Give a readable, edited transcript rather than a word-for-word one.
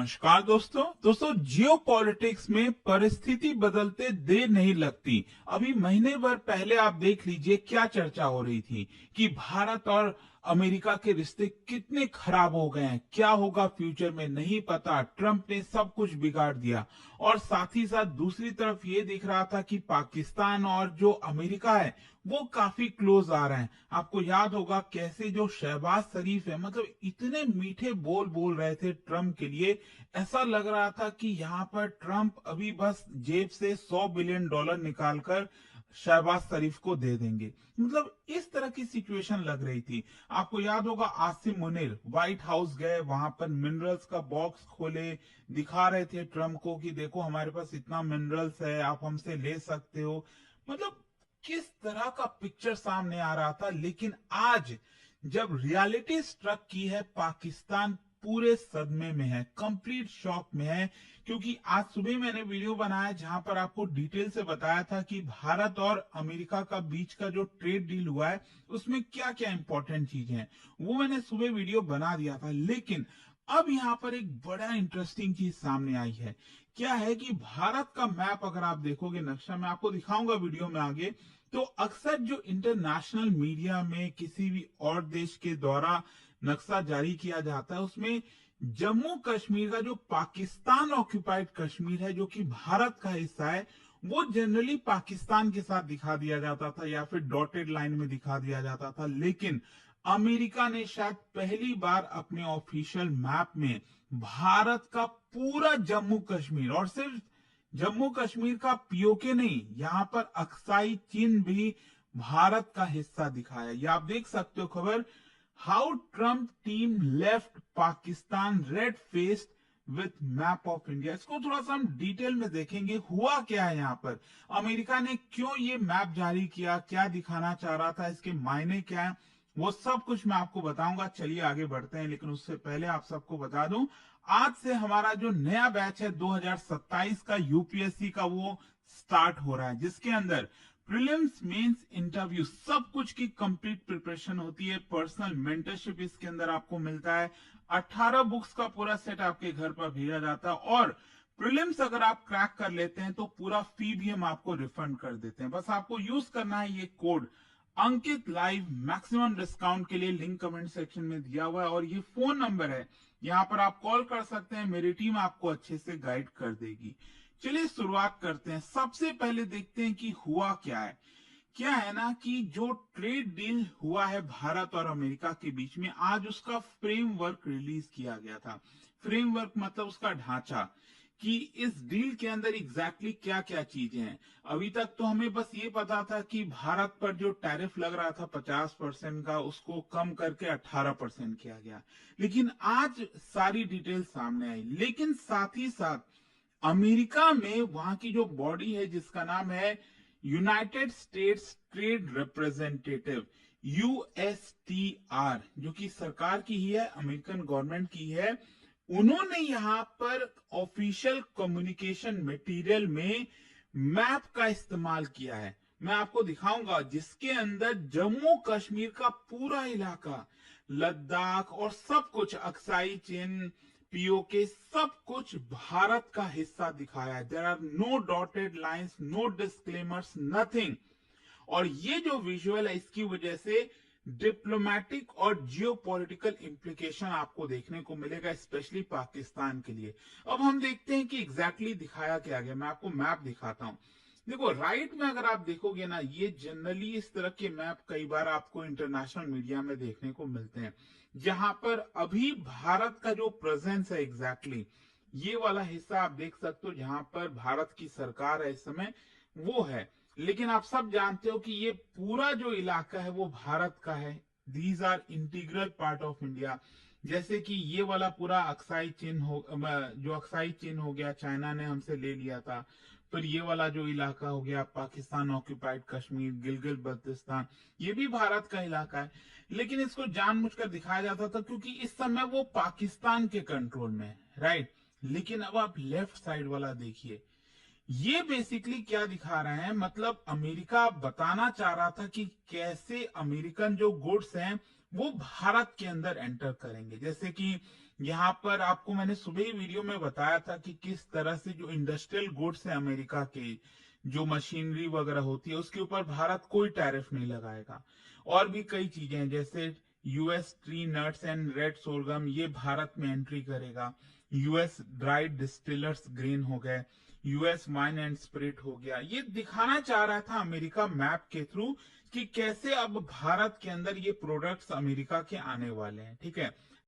नमस्कार दोस्तों जियो पॉलिटिक्स में परिस्थिति बदलते देर नहीं लगती। अभी महीने भर पहले आप देख लीजिए क्या चर्चा हो रही थी कि भारत और अमेरिका के रिश्ते कितने खराब हो गए हैं, क्या होगा फ्यूचर में नहीं पता, ट्रंप ने सब कुछ बिगाड़ दिया। और साथ ही साथ दूसरी तरफ ये दिख रहा था कि पाकिस्तान और जो अमेरिका है वो काफी क्लोज आ रहे हैं। आपको याद होगा कैसे जो शहबाज शरीफ है, मतलब इतने मीठे बोल बोल रहे थे ट्रंप के लिए। ऐसा लग रहा था कि यहाँ पर ट्रंप अभी बस जेब से $100 बिलियन निकालकर शहबाज शरीफ को दे देंगे। मतलब इस तरह की सिचुएशन लग रही थी। आपको याद होगा आसिम मुनीर व्हाइट हाउस गए, वहां पर मिनरल्स का बॉक्स खोले, दिखा रहे थे ट्रंप को कि देखो हमारे पास इतना मिनरल्स है, आप हमसे ले सकते हो। मतलब किस तरह का पिक्चर सामने आ रहा था। लेकिन आज जब रियलिटी स्ट्रक की है, पाकिस्तान पूरे सदमे में है, कंप्लीट शॉक में है। क्योंकि आज सुबह मैंने वीडियो बनाया जहां पर आपको डिटेल से बताया था कि भारत और अमेरिका का बीच का जो ट्रेड डील हुआ है उसमें क्या क्या इंपॉर्टेंट चीजें हैं, वो मैंने सुबह वीडियो बना दिया था। लेकिन अब यहाँ पर एक बड़ा इंटरेस्टिंग चीज सामने आई है। क्या है कि भारत का मैप अगर आप देखोगे, नक्शा मैं आपको दिखाऊंगा वीडियो में आगे, तो अक्सर जो इंटरनेशनल मीडिया में किसी भी और देश के द्वारा नक्शा जारी किया जाता है उसमें जम्मू कश्मीर का जो पाकिस्तान ऑक्यूपाइड कश्मीर है, जो कि भारत का हिस्सा है, वो जनरली पाकिस्तान के साथ दिखा दिया जाता था या फिर डॉटेड लाइन में दिखा दिया जाता था। लेकिन अमेरिका ने शायद पहली बार अपने ऑफिशियल मैप में भारत का पूरा जम्मू कश्मीर, और सिर्फ जम्मू कश्मीर का पीओके नहीं, यहाँ पर अक्साई चीन भी भारत का हिस्सा दिखाया। ये आप देख सकते हो खबर, how Trump team left Pakistan red faced with map of India. इसको थोड़ा सा हम डिटेल में देखेंगे, हुआ क्या है यहाँ पर, अमेरिका ने क्यों ये मैप जारी किया, क्या दिखाना चाह रहा था, इसके मायने क्या है, वो सब कुछ मैं आपको बताऊंगा। चलिए आगे बढ़ते हैं। लेकिन उससे पहले आप सबको बता दूं, आज से हमारा जो नया बैच है 2027 का यूपीएससी का, वो स्टार्ट हो रहा है, जिसके अंदर प्रीलिम्स मेंस इंटरव्यू सब कुछ की कंप्लीट प्रिपरेशन होती है। पर्सनल मेंटरशिप इसके अंदर आपको मिलता है। 18 बुक्स का पूरा सेट आपके घर पर भेजा जाता है। और प्रीलिम्स अगर आप क्रैक कर लेते हैं तो पूरा फी भी हम आपको रिफंड कर देते हैं। बस आपको यूज करना है ये कोड अंकित लाइव, मैक्सिमम डिस्काउंट के लिए लिंक कमेंट सेक्शन में दिया हुआ है, और ये फोन नंबर है, यहाँ पर आप कॉल कर सकते हैं, मेरी टीम आपको अच्छे से गाइड कर देगी। चलिए शुरुआत करते हैं। सबसे पहले देखते हैं कि हुआ क्या है। क्या है ना कि जो ट्रेड डील हुआ है भारत और अमेरिका के बीच में, आज उसका फ्रेमवर्क रिलीज किया गया था। फ्रेमवर्क मतलब उसका ढांचा, कि इस डील के अंदर एग्जैक्टली क्या क्या चीजें हैं। अभी तक तो हमें बस ये पता था कि भारत पर जो टैरिफ लग रहा था 50% का, उसको कम करके 18% किया गया। लेकिन आज सारी डिटेल सामने आई। लेकिन साथ ही साथ अमेरिका में वहां की जो बॉडी है जिसका नाम है United states trade representative, USTR, जो कि सरकार की ही है, अमेरिकन गवर्नमेंट की है, उन्होंने यहां पर ऑफिशियल कम्युनिकेशन मटेरियल में मैप का इस्तेमाल किया है। मैं आपको दिखाऊंगा, जिसके अंदर जम्मू कश्मीर का पूरा इलाका, लद्दाख और सब कुछ, अक्साई चिन, पीओके, सब कुछ भारत का हिस्सा दिखाया है। There are no dotted lines, no disclaimers, nothing. और ये जो विजुअल है, इसकी वजह से डिप्लोमेटिक और जियोपॉलिटिकल इंप्लीकेशन आपको देखने को मिलेगा, स्पेशली पाकिस्तान के लिए। अब हम देखते हैं कि एग्जैक्टली दिखाया क्या गया। मैं आपको मैप दिखाता हूं। देखो राइट में अगर आप देखोगे ना, ये जनरली इस तरह के मैप कई बार आपको इंटरनेशनल मीडिया में देखने को मिलते हैं, जहां पर अभी भारत का जो प्रेजेंस है, एग्जैक्टली ये वाला हिस्सा आप देख सकते हो, जहां पर भारत की सरकार है इस समय, वो है। लेकिन आप सब जानते हो कि ये पूरा जो इलाका है वो भारत का है। These are integral part of India. जैसे कि ये वाला पूरा अक्साई चीन हो, जो अक्साई चीन हो गया, चाइना ने हमसे ले लिया था। फिर ये वाला जो इलाका हो गया पाकिस्तान ऑक्यूपाइड कश्मीर, गिलगित बल्तिस्तान, ये भी भारत का इलाका है। लेकिन इसको जानबूझकर दिखाया जाता था क्योंकि इस समय वो पाकिस्तान के कंट्रोल में है, राइट। लेकिन अब आप लेफ्ट साइड वाला देखिए, ये बेसिकली क्या दिखा रहे हैं, मतलब अमेरिका बताना चाह रहा था कि कैसे अमेरिकन जो गुड्स हैं वो भारत के अंदर एंटर करेंगे। जैसे कि यहाँ पर आपको मैंने सुबह ही वीडियो में बताया था कि किस तरह से जो इंडस्ट्रियल गुड्स है अमेरिका के, जो मशीनरी वगैरह होती है उसके ऊपर भारत कोई टैरिफ नहीं लगाएगा। और भी कई चीजें हैं, जैसे US tree nuts and red sorghum ये भारत में एंट्री करेगा, यूएस ड्राइड डिस्टिलर्स ग्रेन हो गए, यूएस वाइन एंड स्पिरिट हो गया। ये दिखाना चाह रहा था अमेरिका मैप के थ्रू कि कैसे अब भारत के अंदर ये प्रोडक्ट्स अमेरिका के आने वाले हैं। ठीक है,